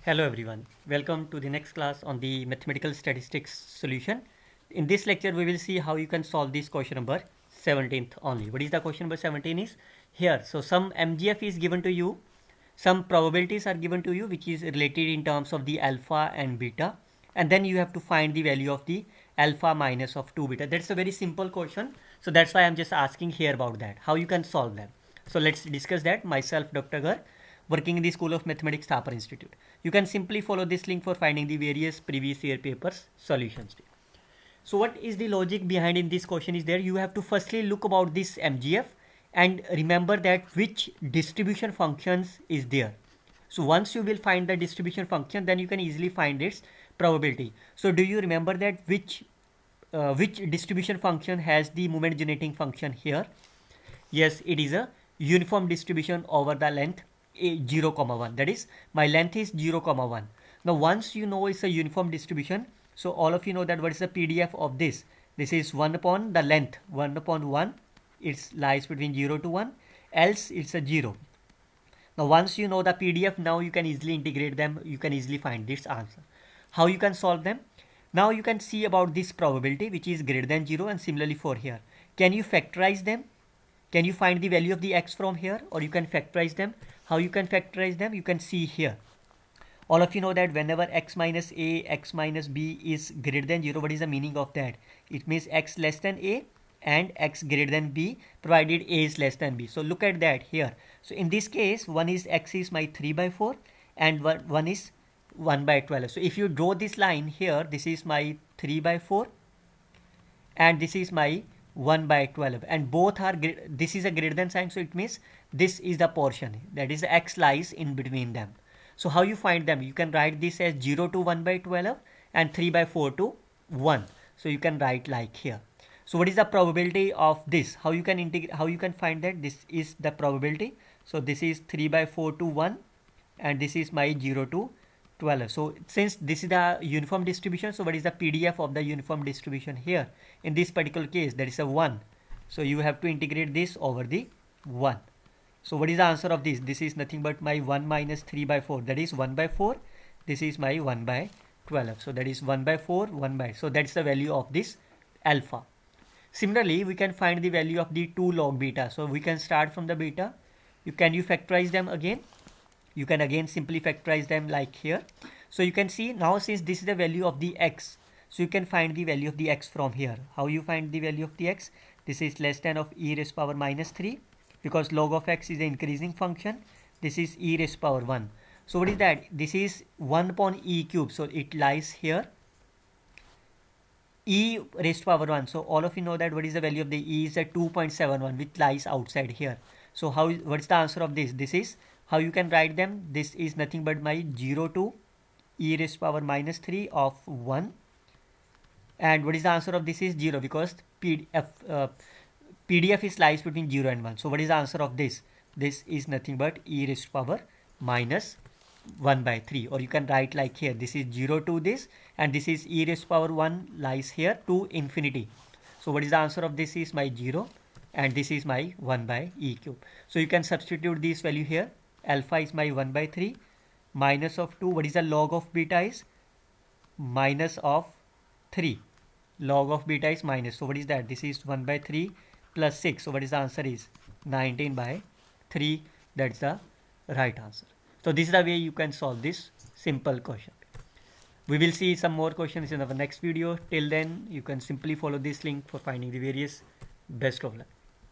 Hello everyone, welcome to the next class on the mathematical statistics solution. In this lecture we will see how you can solve this question number 17th only. What is the question number 17 is here. So some MGF is given to you, some probabilities are given to you which is related in terms of the alpha and beta, and then you have to find the value of the alpha minus of 2 beta. That's a very simple question, so that's why I'm just asking here about that, how you can solve them. So let's discuss that. Myself, Dr. Garg, working in the School of Mathematics, Thapar Institute. You can simply follow this link for finding the various previous year papers solutions. So what is the logic behind in this question is there. You have to firstly look about this MGF and remember that which distribution functions is there. So once you will find the distribution function, then you can easily find its probability. So do you remember that which distribution function has the moment generating function here? Yes, it is a uniform distribution over the length 0, 1. That is, my length is 0, 1. Now once you know it's a uniform distribution, so all of you know that what is the PDF of this. This is 1 upon the length, 1 upon 1. It lies between 0 to 1, else it's a 0. Now once you know the PDF, now you can easily integrate them. You can easily find this answer. How you can solve them? Now you can see about this probability which is greater than 0, and similarly for here. Can you factorize them? Can you find the value of the x from here, or you can factorize them? How you can factorize them? You can see here. All of you know that whenever x minus a, x minus b is greater than 0, what is the meaning of that? It means x less than a and x greater than b, provided a is less than b. So look at that here. So in this case, one is x is my 3 by 4 and one is 1 by 12. So if you draw this line here, this is my 3 by 4 and this is my 1 by 12, and both are this is a greater than sign, so it means this is the portion, that is the x lies in between them. So how you find them? You can write this as 0 to 1 by 12 and 3 by 4 to 1. So you can write like here. So what is the probability of this? How you can integrate? How you can find that? This is the probability. So this is 3 by 4 to 1 and this is my 0 to 12. So since this is the uniform distribution, so what is the PDF of the uniform distribution here? In this particular case, there is a 1. So you have to integrate this over the 1. So what is the answer of this? This is nothing but my 1 minus 3 by 4. That is 1 by 4. This is my 1 by 12. So that is 1 by 4, 1 by. So that's the value of this alpha. Similarly, we can find the value of the 2 log beta. So we can start from the beta. Can you factorize them again? You can again simply factorize them like here. So you can see now, since this is the value of the x, so you can find the value of the x from here. How you find the value of the x? This is less than of e raised power minus 3, because log of x is an increasing function. This is e raised power 1. So what is that? This is 1 upon e cube. So it lies here. E raised power 1. So all of you know that what is the value of the e is at 2.71, which lies outside here. So what's the answer of this? This is how you can write them. This is nothing but my 0 to e raised power minus 3 of 1. And what is the answer of this is 0, because PDF is lies between 0 and 1. So what is the answer of this? This is nothing but e raised power minus 1 by 3. Or you can write like here. This is 0 to this, and this is e raised power 1 lies here to infinity. So what is the answer of this is my 0, and this is my 1 by e cube. So you can substitute this value here. Alpha is my 1 by 3 minus of 2. What is the log of beta is? Minus of 3. Log of beta is minus. So what is that? This is 1 by 3 plus 6. So what is the answer is? 19 by 3. That's the right answer. So this is the way you can solve this simple question. We will see some more questions in our next video. Till then, you can simply follow this link for finding the various. Best of luck.